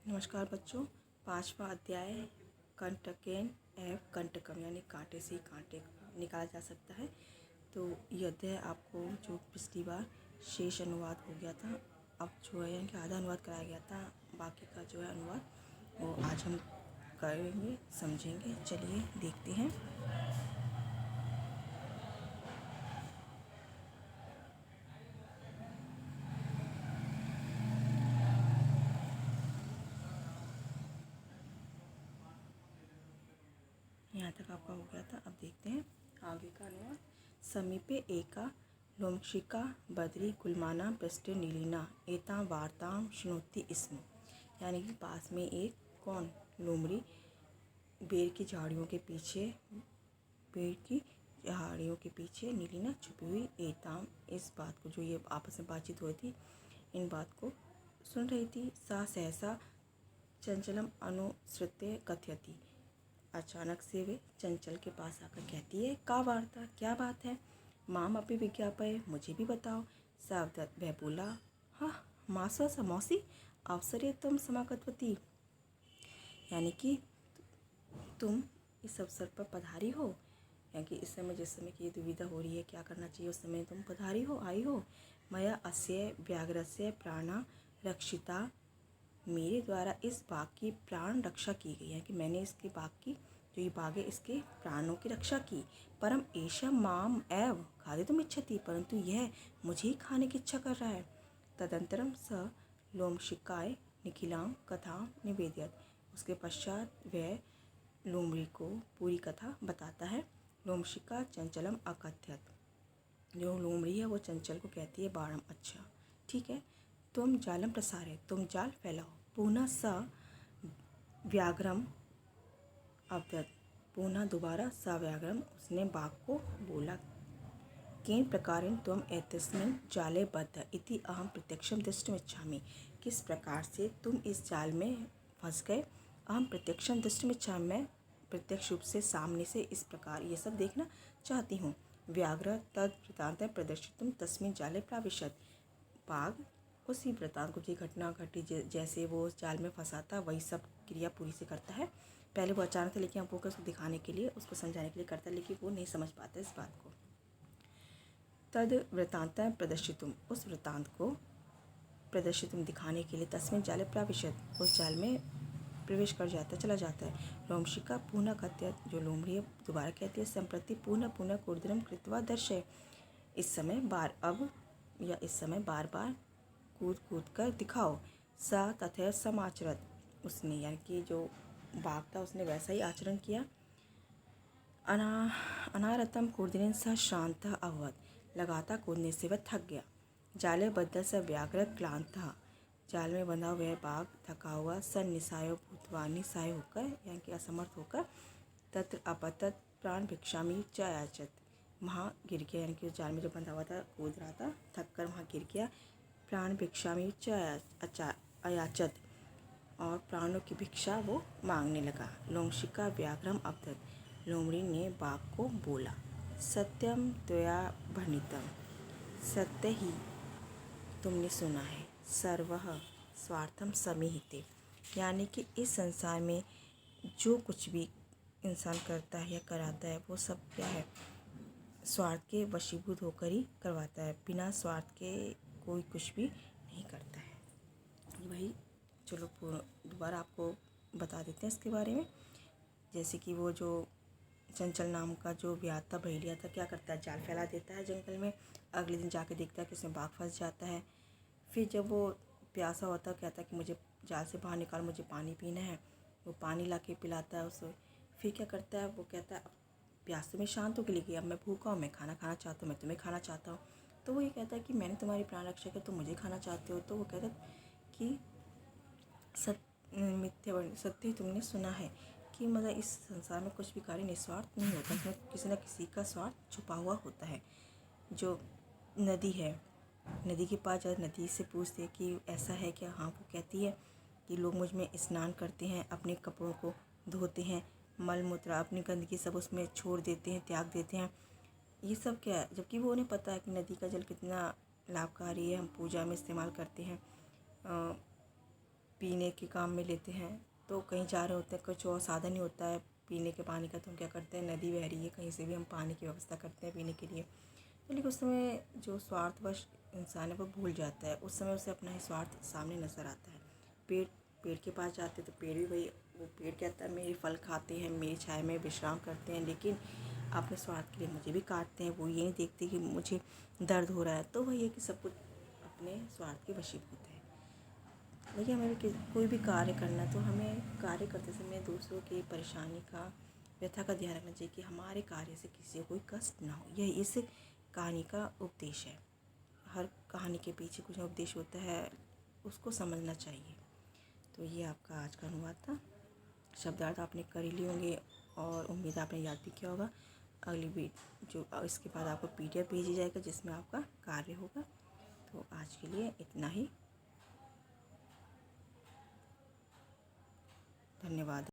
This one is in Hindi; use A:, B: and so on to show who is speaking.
A: नमस्कार बच्चों। 5वां अध्याय कंटकेन एव कंटकम यानी कांटे से कांटे निकाला जा सकता है। तो यह अध्याय आपको जो पिछली बार शेष अनुवाद हो गया था, अब जो है यानी कि आधा अनुवाद कराया गया था, बाकी का जो है अनुवाद वो आज हम करेंगे, समझेंगे। चलिए देखते हैं। यहाँ तक आपका हो गया था। अब देखते हैं आगे का अनुवाद। समीपे एका लोमशिका बद्री गुलमाना पृष्ठे नीलिना एतां वार्तां शृणोति स्म। यानी कि पास में एक कौन लोमड़ी बेर की झाड़ियों के पीछे नीलिना छुपी हुई एताम इस बात को, जो ये आपस में बातचीत हुई थी, इन बात को सुन रही थी। सा सहसा चंचलम अनुसृत्य कथयति। अचानक से वे चंचल के पास आकर कहती है, का वार्ता, क्या बात है? माम अपनी विज्ञापय, मुझे भी बताओ। सावधान वह बोला, हाँ मासा समौसी अवसरे तुम समागतवती। यानी कि तुम इस अवसर पर पधारी हो, यानी कि इस समय जिस समय की ये दुविधा हो रही है क्या करना चाहिए, उस समय तुम पधारी हो, आई हो। मया अस्य व्याघ्रस्य प्राणा रक्षिता, मेरे द्वारा इस बाघ की प्राण रक्षा की गई है कि मैंने इसके बाघ की, जो ये बाघ है, इसके प्राणों की रक्षा की। परम एषा माम एव खादितुम इच्छति, परंतु यह मुझे ही खाने की इच्छा कर रहा है। तदंतरम स लोमशिकाय निखिलाम कथा निवेदयत। उसके पश्चात वह लोमड़ी को पूरी कथा बताता है। लोमशिका चंचलम अकथयत, जो लोमड़ी है वो चंचल को कहती है, बारम अच्छा ठीक है, तुम जालम प्रसारे, तुम जाल फैलाओ। पुनः स व्याघ्रम अवदत, पुनः दोबारा स व्याघ्रम, उसने बाघ को बोला, केन प्रकारेण त्वम एतस्मिन् जाले बद्ध इति अहम प्रत्यक्षम दृष्टुमिच्छामि। किस प्रकार से तुम इस जाल में फंस गए, अहम प्रत्यक्षम दृष्टुमिच्छामि, मैं प्रत्यक्ष रूप से सामने से इस प्रकार ये सब देखना चाहती हूँ। व्याघ्र तद वृत्तान्त प्रदर्शितुम तस्मिन् जाले प्राविशत। बाघ उसी वृत्तांत को, जो घटना घटी जैसे वो उस जाल में फंसा था, वही सब क्रिया पूरी से करता है। पहले वो अचानक था, लेकिन अब वो उसको दिखाने के लिए, उसको समझाने के लिए करता है, लेकिन वो नहीं समझ पाता इस बात को। तद वृत्तांत प्रदर्शितुम, उस वृत्तांत को प्रदर्शितुम दिखाने के लिए, तस्मिन् जाले प्राविशत, उस जाल में प्रवेश कर जाता है, चला जाता है। लोमशिका पुनः कथयत, जो लोमड़ी दोबारा कहती है, संप्रति पुनः पुनः कूर्दनम कृत्वा दर्शय, इस समय बार बार कूद कूद कर दिखाओ। सा तथैव समाचरत, उसने यानी कि जो बाघ था उसने वैसा ही आचरण किया। अनारतम कूर्दनेन स श्रांतः अभवत्, लगातार कूदने से वह थक गया। जाले बद्ध स व्याघ्र क्लांतः, जाल में बंधा हुआ बाघ थका हुआ, सन निसायो भूतवा, निसाय होकर यानी कि असमर्थ होकर, तत्र अपतत प्राण भिक्षामी च याचत, वहाँ गिर गया, यानी कि जाल में जो बंधा हुआ था, कूद रहा था, थक कर वहाँ गिर गया। प्राण भिक्षामी च अयाचत, और प्राणों की भिक्षा वो मांगने लगा। लोमशिका व्याघ्रम अवदत, लोमड़ी ने बाघ को बोला, सत्यम त्वया भणितम, सत्य ही तुमने सुना है। सर्वः स्वार्थम समीहिते, यानी कि इस संसार में जो कुछ भी इंसान करता है या कराता है, वो सब क्या है, स्वार्थ के वशीभूत होकर ही करवाता है। बिना स्वार्थ के कोई कुछ भी नहीं करता है। वही चलो दोबारा आपको बता देते हैं इसके बारे में। जैसे कि वो जो चंचल नाम का जो व्याता बहेलिया था, क्या करता है, जाल फैला देता है जंगल में। अगले दिन जाके देखता है कि उसमें बाघ फंस जाता है। फिर जब वो प्यासा होता है, कहता है कि मुझे जाल से बाहर निकाल, मुझे पानी पीना है। वो पानी ला के पिलाता है उसे। फिर क्या करता है, वो कहता है अब प्यास तो मैं शांत होकर लेगी, अब मैं भूखा हूँ, मैं खाना खाना चाहता हूँ, मैं तुम्हें खाना चाहता हूँ। तो वो ये कहता है कि मैंने तुम्हारी प्राण रक्षा की, तुम मुझे खाना चाहते हो। तो वो कहता है कि सत्य तुमने सुना है कि मतलब इस संसार में कुछ भी कार्य निस्वार्थ नहीं होता, इसमें किसी न किसी का स्वार्थ छुपा हुआ होता है। जो नदी है, नदी के पास जब नदी से पूछते कि ऐसा है क्या, हाँ वो कहती है कि लोग मुझ में स्नान करते हैं, अपने कपड़ों को धोते हैं, मल मूत्र अपनी गंदगी सब उसमें छोड़ देते हैं, त्याग देते हैं। ये सब क्या है, जबकि वो उन्हें पता है कि नदी का जल कितना लाभकारी है, हम पूजा में इस्तेमाल करते हैं। पीने के काम में लेते हैं। तो कहीं जा रहे होते हैं, कुछ और साधन नहीं होता है पीने के पानी का, तो हम क्या करते हैं, नदी बह रही है कहीं से भी हम पानी की व्यवस्था करते हैं पीने के लिए। तो लेकिन उस समय जो स्वार्थवश इंसान है वो भूल जाता है, उस समय उसे अपना ही स्वार्थ सामने नज़र आता है। पेड़ पेड़ के पास जाते तो पेड़ भी वही, वो पेड़ कहता है मेरे फल खाते हैं, मेरी छाया में विश्राम करते हैं, लेकिन अपने स्वार्थ के लिए मुझे भी काटते हैं। वो ये नहीं देखते कि मुझे दर्द हो रहा है। तो वही है कि सब कुछ अपने स्वार्थ के वशीभूत है। देखिए, हमें भी कोई भी कार्य करना, तो हमें कार्य करते समय दूसरों की परेशानी का, व्यथा का ध्यान रखना चाहिए कि हमारे कार्य से किसी को कोई कष्ट ना हो। यही इस कहानी का उपदेश है। हर कहानी के पीछे कुछ ना उपदेश होता है, उसको समझना चाहिए। तो ये आपका आज का अनुवाद था। शब्दार्थ आपने कर ही लिए होंगे और उम्मीद आपने याद भी किया होगा। अगली जो इसके बाद आपको PDF भेजी जाएगा जिसमें आपका कार्य होगा। तो आज के लिए इतना ही। धन्यवाद।